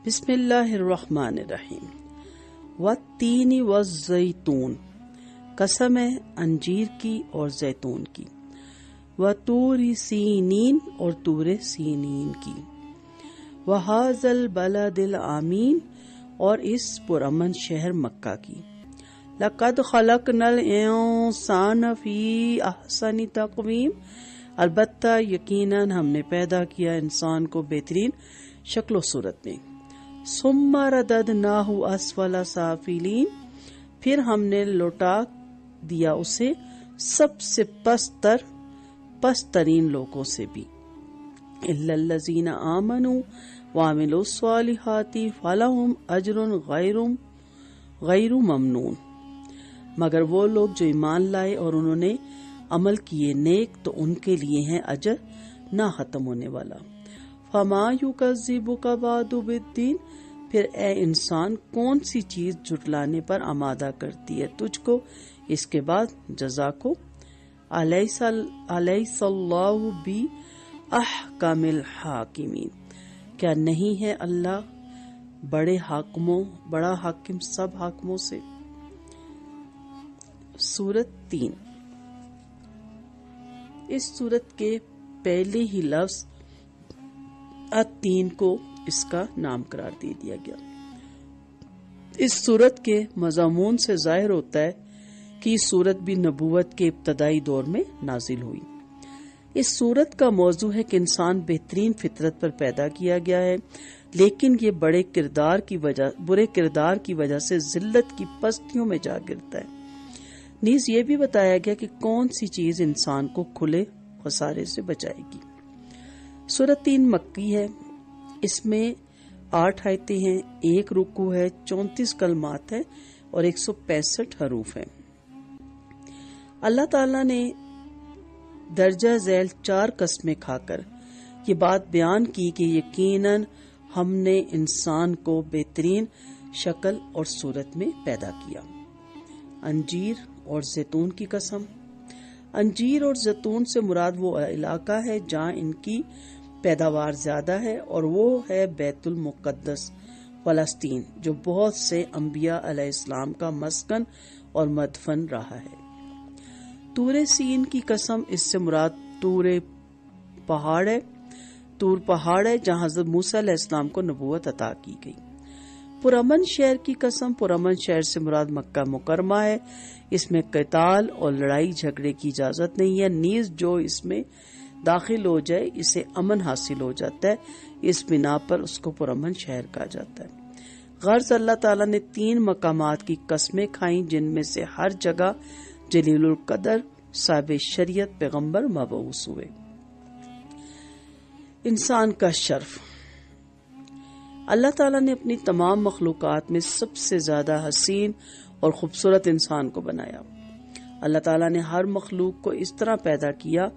بسم اللہ الرحمن الرحیم۔ والتین والزیتون، قسم ہے انجیر کی اور زیتون کی، وطور سینین اور طور سینین کی، وہذا البلد الامین اور اس پرامن شہر مکہ کی، لقد خلقنا الانسان فی احسن تقویم، البتہ یقیناً ہم نے پیدا کیا انسان کو بہترین شکل و صورت میں، ثم رددناہ اسفل سافلین، پھر ہم نے لوٹا دیا اسے سب سے پست ترین لوگوں سے بھی، الا الذین آمنوا وعملوا الصالحات فلہم اجر غیر ممنون، مگر وہ لوگ جو ایمان لائے اور انہوں نے عمل کیے نیک تو ان کے لیے ہیں اجر نہ ختم ہونے والا۔ فما یکذبک بعد بالدین، پھر اے انسان کون سی چیز جھٹلانے پر آمادہ کرتی ہے تجھ کو اس کے بعد جزا کو، الیس اللہ باحکم الحاکمین، کیا نہیں ہے اللہ بڑا حاکم سب حاکموں سے۔ سورت 3، اس سورت کے پہلے ہی لفظ التین کو اس کا نام قرار دے دیا گیا۔ اس سورت کے مضمون سے ظاہر ہوتا ہے کہ یہ سورت بھی نبوت کے ابتدائی دور میں نازل ہوئی۔ اس سورت کا موضوع ہے کہ انسان بہترین فطرت پر پیدا کیا گیا ہے، لیکن یہ برے کردار کی وجہ سے ذلت کی پستیوں میں جا گرتا ہے۔ نیز یہ بھی بتایا گیا کہ کون سی چیز انسان کو کھلے خسارے سے بچائے گی۔ سورت 3 مکی ہے، اس میں 8 آیتیں ہیں، 1 رکوع ہے، 34 کلمات ہیں اور 165 حروف ہیں۔ اللہ تعالیٰ نے درجہ ذیل 4 قسمیں کھا کر یہ بات بیان کی کہ یقیناً ہم نے انسان کو بہترین شکل اور صورت میں پیدا کیا۔ انجیر اور زیتون کی قسم۔ انجیر اور زیتون سے مراد وہ علاقہ ہے جہاں ان کی پیداوار زیادہ ہے، اور وہ ہے بیت المقدس فلسطین، جو بہت سے انبیاء علیہ السلام کا مسکن اور مدفن رہا ہے۔ طور سین کی قسم، اس سے مراد طور پہاڑ ہے جہاں حضرت موسیٰ علیہ السلام کو نبوت عطا کی گئی۔ پرامن شہر کی قسم، پرامن شہر سے مراد مکہ مکرمہ ہے، اس میں قتال اور لڑائی جھگڑے کی اجازت نہیں ہے، نیز جو اس میں داخل ہو جائے اسے امن حاصل ہو جاتا ہے، اس بنا پر اس کو پرامن شہر کہا جاتا ہے۔ غرض اللہ تعالیٰ نے 3 مقامات کی قسمیں کھائیں جن میں سے ہر جگہ جلیل القدر صاحب شریعت پیغمبر مبعوث ہوئے۔ انسان کا شرف۔ اللہ تعالیٰ نے اپنی تمام مخلوقات میں سب سے زیادہ حسین اور خوبصورت انسان کو بنایا۔ اللہ تعالیٰ نے ہر مخلوق کو اس طرح پیدا کیا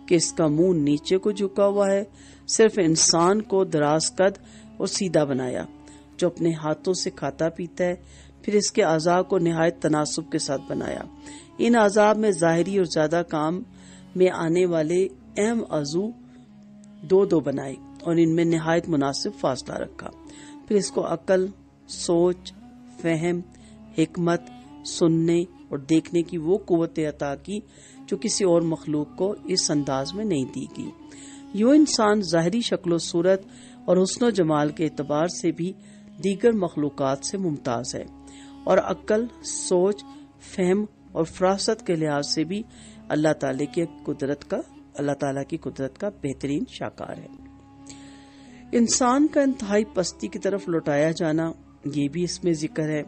کہ اس کا منہ نیچے کو جھکا ہوا ہے، صرف انسان کو دراز قد اور سیدھا بنایا جو اپنے ہاتھوں سے کھاتا پیتا ہے، پھر اس کے اعضاء کو نہایت تناسب کے ساتھ بنایا۔ ان اعضاء میں ظاہری اور زیادہ کام میں آنے والے اہم عضو 2 بنائے اور ان میں نہایت مناسب فاصلہ رکھا، پھر اس کو عقل، سوچ، فہم، حکمت، سننے اور دیکھنے کی وہ قوت عطا کی جو کسی اور مخلوق کو اس انداز میں نہیں دی گئی۔ یوں انسان ظاہری شکل و صورت اور حسن و جمال کے اعتبار سے بھی دیگر مخلوقات سے ممتاز ہے، اور عقل، سوچ، فہم اور فراست کے لحاظ سے بھی اللہ تعالیٰ کی قدرت کا بہترین شاکار ہے۔ انسان کا انتہائی پستی کی طرف لوٹایا جانا، یہ بھی اس میں ذکر ہے۔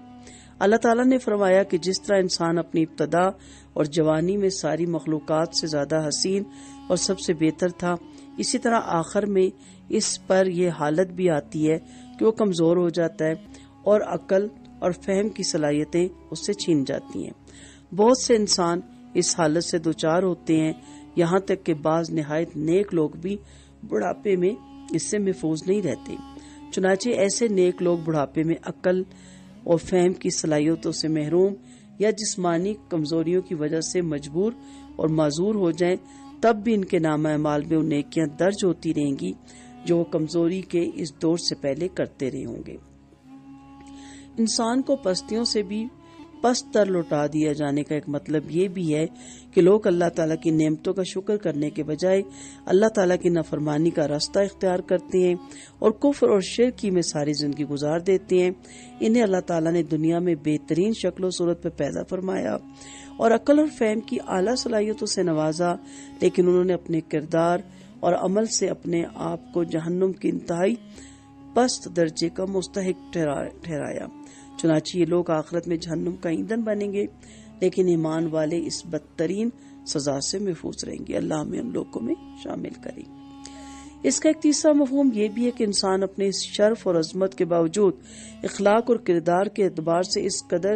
اللہ تعالیٰ نے فرمایا کہ جس طرح انسان اپنی ابتدا اور جوانی میں ساری مخلوقات سے زیادہ حسین اور سب سے بہتر تھا، اسی طرح آخر میں اس پر یہ حالت بھی آتی ہے کہ وہ کمزور ہو جاتا ہے اور عقل اور فہم کی صلاحیتیں اس سے چھین جاتی ہیں۔ بہت سے انسان اس حالت سے دوچار ہوتے ہیں، یہاں تک کہ بعض نہایت نیک لوگ بھی بڑھاپے میں اس سے محفوظ نہیں رہتے۔ چنانچہ ایسے نیک لوگ بڑھاپے میں عقل اور فہم کی صلاحیتوں سے محروم یا جسمانی کمزوریوں کی وجہ سے مجبور اور معذور ہو جائیں، تب بھی ان کے نامہ اعمال میں وہ نیکیاں درج ہوتی رہیں گی جو وہ کمزوری کے اس دور سے پہلے کرتے رہے ہوں گے۔ انسان کو پستیوں سے بھی پست تر لوٹا دیا جانے کا ایک مطلب یہ بھی ہے کہ لوگ اللہ تعالیٰ کی نعمتوں کا شکر کرنے کے بجائے اللہ تعالیٰ کی نافرمانی کا راستہ اختیار کرتے ہیں اور کفر اور شرک میں ساری زندگی گزار دیتے ہیں۔ انہیں اللہ تعالیٰ نے دنیا میں بہترین شکل و صورت پہ پیدا فرمایا اور عقل اور فہم کی اعلیٰ صلاحیتوں سے نوازا، لیکن انہوں نے اپنے کردار اور عمل سے اپنے آپ کو جہنم کی انتہائی پست درجے کا مستحق ٹھہرایا۔ چنانچہ یہ لوگ آخرت میں جہنم کا ایندھن بنیں گے، لیکن ایمان والے اس بدترین سزا سے محفوظ رہیں گے۔ اللہ ہمیں ان لوگوں میں شامل کرے۔ اس کا ایک تیسرا مفہوم یہ بھی ہے کہ انسان اپنے اس شرف اور عظمت کے باوجود اخلاق اور کردار کے اعتبار سے اس قدر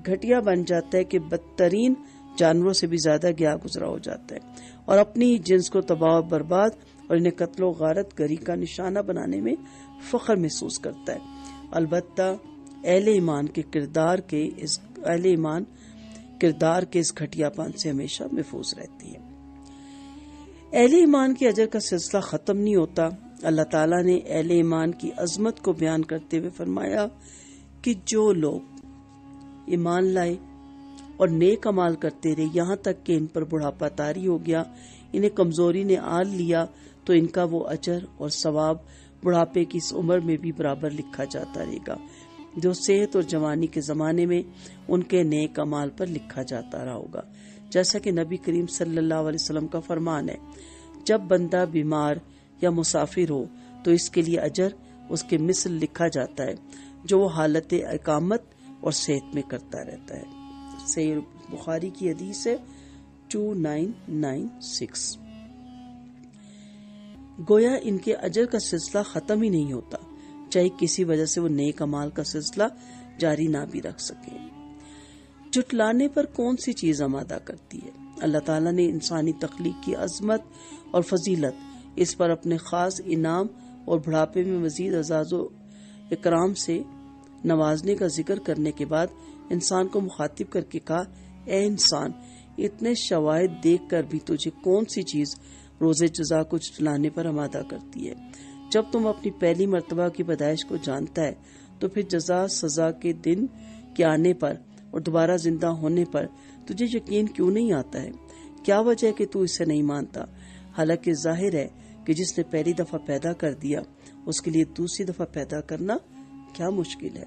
گھٹیا بن جاتا ہے کہ بدترین جانوروں سے بھی زیادہ گیا گزرا ہو جاتا ہے اور اپنی ہی جنس کو تباہ و برباد اور انہیں قتل و غارت گری کا نشانہ بنانے میں فخر محسوس کرتا ہے۔ البتہ اہل ایمان کردار کے اس گھٹیا پن سے ہمیشہ محفوظ رہتی ہے۔ اہل ایمان کے اجر کا سلسلہ ختم نہیں ہوتا۔ اللہ تعالیٰ نے اہل ایمان کی عظمت کو بیان کرتے ہوئے فرمایا کہ جو لوگ ایمان لائے اور نیک عمال کرتے رہے یہاں تک کہ ان پر بڑھاپا طاری ہو گیا، انہیں کمزوری نے آل لیا، تو ان کا وہ اجر اور ثواب بڑھاپے کی اس عمر میں بھی برابر لکھا جاتا رہے گا جو صحت اور جوانی کے زمانے میں ان کے نیک اعمال پر لکھا جاتا رہا ہوگا۔ جیسا کہ نبی کریم صلی اللہ علیہ وسلم کا فرمان ہے، جب بندہ بیمار یا مسافر ہو تو اس کے لیے اجر اس کے مثل لکھا جاتا ہے جو وہ حالت اقامت اور صحت میں کرتا رہتا ہے۔ صحیح بخاری کی حدیث ہے 2996۔ گویا ان کے اجر کا سلسلہ ختم ہی نہیں ہوتا، چاہے کسی وجہ سے وہ نیک اعمال کا سلسلہ جاری نہ بھی رکھ سکے۔ جھٹلانے پر کون سی چیز آمادہ کرتی ہے؟ اللہ تعالیٰ نے انسانی تخلیق کی عظمت اور فضیلت، اس پر اپنے خاص انعام اور بڑھاپے میں مزید اعزاز و اکرام سے نوازنے کا ذکر کرنے کے بعد انسان کو مخاطب کر کے کہا، اے انسان، اتنے شواہد دیکھ کر بھی تجھے کون سی چیز روز جزا کو جھٹلانے پر آمادہ کرتی ہے؟ جب تم اپنی پہلی مرتبہ کی پیدائش کو جانتا ہے تو پھر جزا سزا کے دن کے آنے پر اور دوبارہ زندہ ہونے پر تجھے یقین کیوں نہیں آتا ہے؟ کیا وجہ ہے کہ تو اسے نہیں مانتا؟ حالانکہ ظاہر ہے کہ جس نے پہلی دفعہ پیدا کر دیا اس کے لیے دوسری دفعہ پیدا کرنا کیا مشکل ہے۔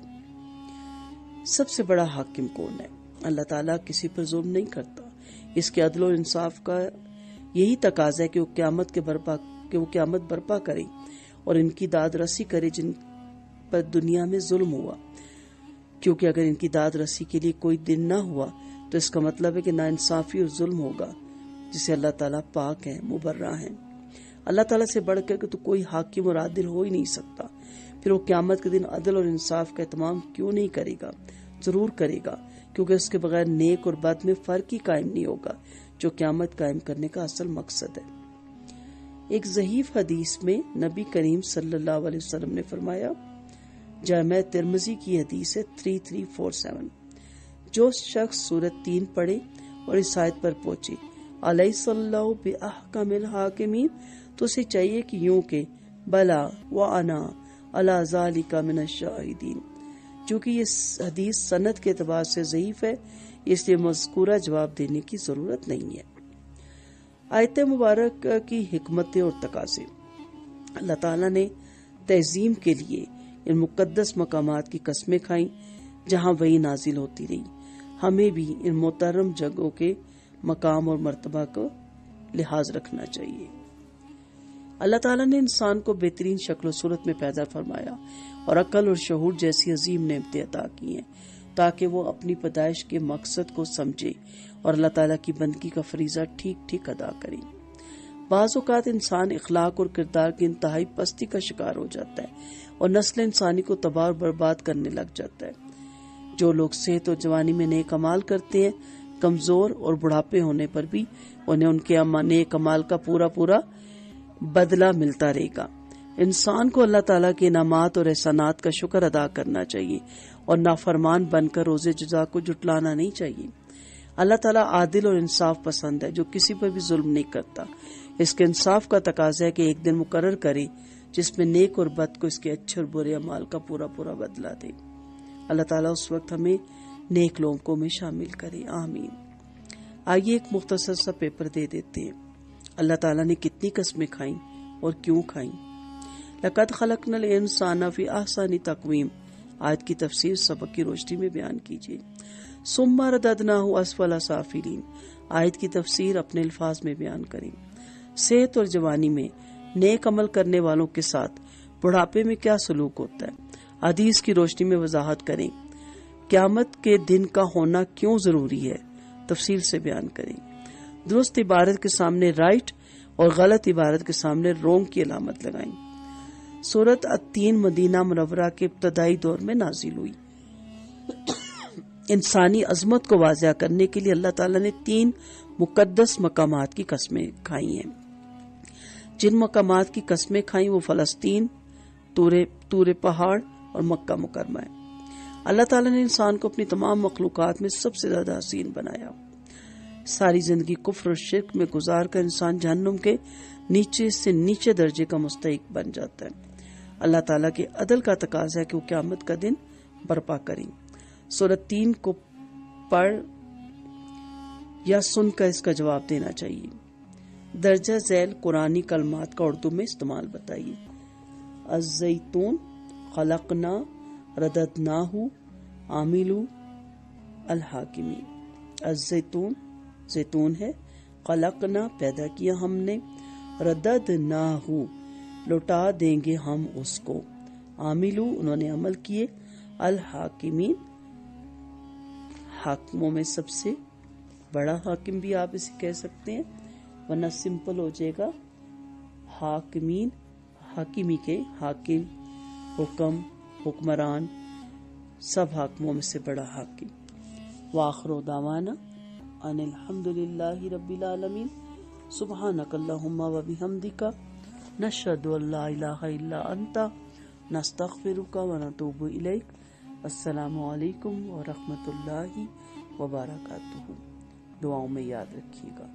سب سے بڑا حاکم کون ہے؟ اللہ تعالیٰ کسی پر ظلم نہیں کرتا۔ اس کے عدل و انصاف کا یہی تقاضا ہے کہ وہ قیامت برپا کرے اور ان کی داد رسی کرے جن پر دنیا میں ظلم ہوا، کیونکہ اگر ان کی داد رسی کے لیے کوئی دن نہ ہوا تو اس کا مطلب ہے کہ ناانصافی اور ظلم ہوگا، جسے اللہ تعالیٰ پاک ہے، مبرہ ہے۔ اللہ تعالیٰ سے بڑھ کر کے تو کوئی حاکم اور عادل ہو ہی نہیں سکتا۔ پھر وہ قیامت کے دن عدل اور انصاف کا اہتمام کیوں نہیں کرے گا؟ ضرور کرے گا، کیونکہ اس کے بغیر نیک اور بد میں فرق ہی قائم نہیں ہوگا، جو قیامت قائم کرنے کا اصل مقصد ہے۔ ایک ضعیف حدیث میں نبی کریم صلی اللہ علیہ وسلم نے فرمایا، جامع ترمذی کی حدیث ہے 3347، جو شخص سورۃ 3 پڑھے اور اس آیت پر پہنچے، الیس اللہ بأحکم الحاکمین، تو اسے چاہیے کہ یوں کہ بلا وانا علی ذالک من الشاہدین۔ چونکہ یہ حدیث سند کے اعتبار سے ضعیف ہے، اس لیے مذکورہ جواب دینے کی ضرورت نہیں ہے۔ آیت مبارک کی حکمتیں اور تقاضے۔ اللہ تعالیٰ نے تعظیم کے لیے ان مقدس مقامات کی قسمیں کھائیں جہاں وہی نازل ہوتی رہی۔ ہمیں بھی ان محترم جگہوں کے مقام اور مرتبہ کو لحاظ رکھنا چاہیے۔ اللہ تعالیٰ نے انسان کو بہترین شکل و صورت میں پیدا فرمایا اور عقل اور شعور جیسی عظیم نعمتیں عطا کی ہیں تاکہ وہ اپنی پیدائش کے مقصد کو سمجھے اور اللہ تعالیٰ کی بندگی کا فریضہ ٹھیک ٹھیک ادا کرے۔ بعض اوقات انسان اخلاق اور کردار کی انتہائی پستی کا شکار ہو جاتا ہے اور نسل انسانی کو تباہ اور برباد کرنے لگ جاتا ہے۔ جو لوگ صحت اور جوانی میں نیک اعمال کرتے ہیں، کمزور اور بڑھاپے ہونے پر بھی انہیں ان کے نیک اعمال کا پورا بدلہ ملتا رہے گا۔ انسان کو اللہ تعالیٰ کے انعامات اور احسانات کا شکر ادا کرنا چاہیے اور نافرمان بن کر روز جزا کو جھٹلانا نہیں چاہیے۔ اللہ تعالیٰ عادل اور انصاف پسند ہے جو کسی پر بھی ظلم نہیں کرتا۔ اس کے انصاف کا تقاضا ہے کہ ایک دن مقرر کرے جس میں نیک اور بد کو اس کے اچھے اور برے اعمال کا پورا پورا بدلہ دے۔ اللہ تعالیٰ اس وقت ہمیں نیک لوگوں میں شامل کرے، آمین۔ آئیے ایک مختصر سا پیپر دے دیتے ہیں۔ اللہ تعالیٰ نے کتنی قسمیں کھائیں اور کیوں کھائیں؟ لقد خلقنا الانسان فی احسن تقویم، آیت کی تفسیر سبق کی روشنی میں بیان کیجیے۔ ثم رددناہ اسفل سافلین، آیت کی تفسیر اپنے الفاظ میں بیان کریں۔ صحت اور جوانی میں نیک عمل کرنے والوں کے ساتھ بڑھاپے میں کیا سلوک ہوتا ہے؟ حدیث کی روشنی میں وضاحت کریں۔ قیامت کے دن کا ہونا کیوں ضروری ہے؟ تفصیل سے بیان کریں۔ درست عبارت کے سامنے رائٹ اور غلط عبارت کے سامنے رونگ کی علامت لگائیں۔ سورۃ التین مدینہ منورہ کے ابتدائی دور میں نازل ہوئی۔ انسانی عظمت کو واضح کرنے کے لیے اللہ تعالیٰ نے 3 مقدس مقامات کی قسمیں کھائی ہیں۔ جن مقامات کی قسمیں کھائیں وہ فلسطین، طور پہاڑ اور مکہ مکرمہ ہے۔ اللہ تعالیٰ نے انسان کو اپنی تمام مخلوقات میں سب سے زیادہ حسین بنایا۔ ساری زندگی کفر اور شرک میں گزار کر انسان جہنم کے نیچے سے نیچے درجے کا مستحق بن جاتا ہے۔ اللہ تعالیٰ کے عدل کا تقاضا ہے کہ وہ قیامت کا دن برپا کریں۔ سورۃ 3 کو پڑھ یا سن کر اس کا جواب دینا چاہیے۔ درجہ ذیل قرآنی کلمات کا اردو میں استعمال بتائیے۔ الزیتون، خلقنا، رددناہ، عاملو، الحاکمی۔ الزیتون زیتون ہے، خلقنا پیدا کیا ہم نے، رددناہ لوٹا دیں گے ہم اس کو، عاملو انہوں نے عمل کیے، الحاکمین حاکموں میں سب سے بڑا حاکم بھی آپ اسے کہہ سکتے ہیں، ورنہ سمپل ہو جائے گا حاکمین، حاکمی کے حاکم، حکم، حکمران، سب حاکموں میں سے بڑا حاکم۔ وآخر دعوانا ان الحمد للہ رب العالمین، سبحانک اللہم و بحمدک، نشہد ان لا الہ الا انت، نستغفرک و نتوب الیک۔ السلام علیکم ورحمۃ اللہ وبرکاتہ۔ دعاؤں میں یاد رکھیے گا۔